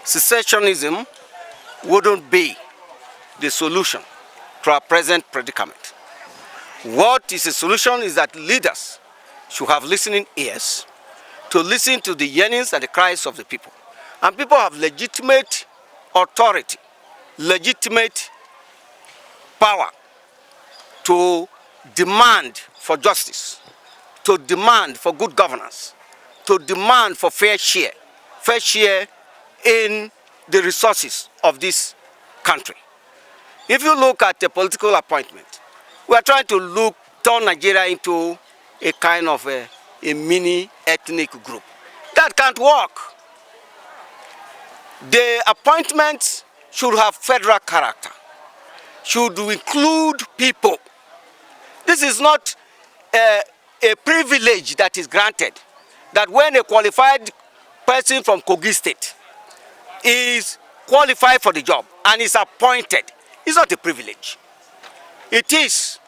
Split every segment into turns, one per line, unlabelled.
secessionism wouldn't be the solution to our present predicament. What is the solution is that leaders should have listening ears to listen to the yearnings and the cries of the people. And people have legitimate authority, legitimate power to demand for justice, to demand for good governance, to demand for fair share in the resources of this country. If you look at the political appointment, we are trying to turn Nigeria into a kind of a mini ethnic group. That can't work. The appointments should have federal character, should include people. This is not a privilege that is granted, that when a qualified person from Kogi State is qualified for the job and is appointed, it's not a privilege. It is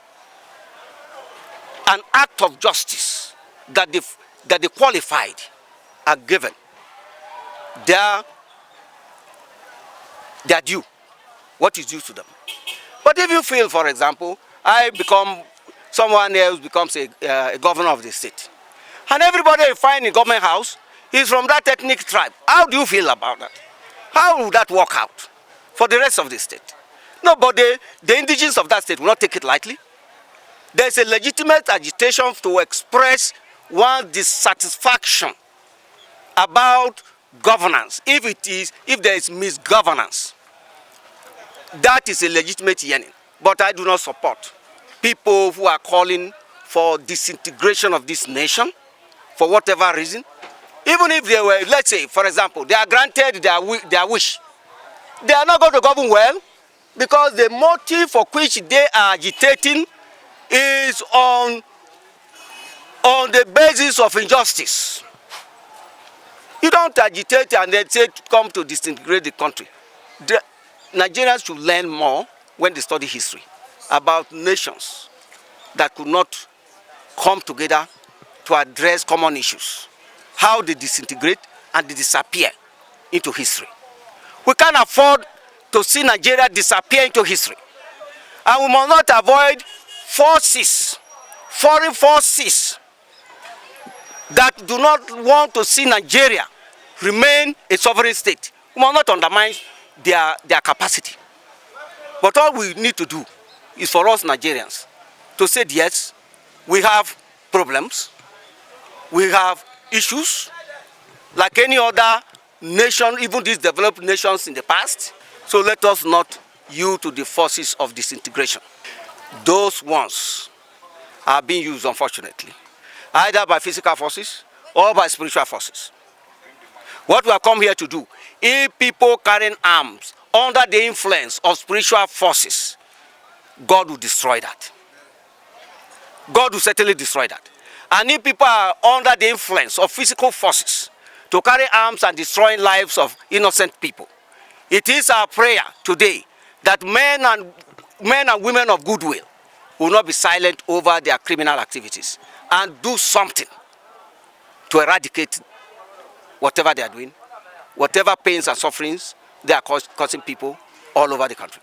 an act of justice that the qualified are given their due, what is due to them. But if you feel, for example, someone else becomes a governor of the state, and everybody you find in government house is from that ethnic tribe, how do you feel about that? How will that work out for the rest of the state? Nobody, the indigenes of that state will not take it lightly. There's a legitimate agitation to express one's dissatisfaction about governance. If there is misgovernance, that is a legitimate yearning. But I do not support people who are calling for disintegration of this nation for whatever reason. Even if they were, let's say, for example, they are granted their wish, they are not going to govern well because the motive for which they are agitating is on the basis of injustice. You don't agitate and then say come to disintegrate the country. The Nigerians should learn more when they study history about nations that could not come together to address common issues, how they disintegrate and they disappear into history. We can't afford to see Nigeria disappear into history. And we must not avoid foreign forces that do not want to see Nigeria remain a sovereign state. We must not undermine their capacity. But all we need to do is for us Nigerians to say, yes, we have problems, we have issues, like any other nation, even these developed nations in the past. So let us not yield to the forces of disintegration. Those ones are being used, unfortunately, either by physical forces or by spiritual forces. What we have come here to do, if people carrying arms under the influence of spiritual forces, God will destroy that. God will certainly destroy that. And if people are under the influence of physical forces to carry arms and destroying lives of innocent people, it is our prayer today that men and women of goodwill will not be silent over their criminal activities and do something to eradicate whatever they are doing, whatever pains and sufferings they are causing people all over the country.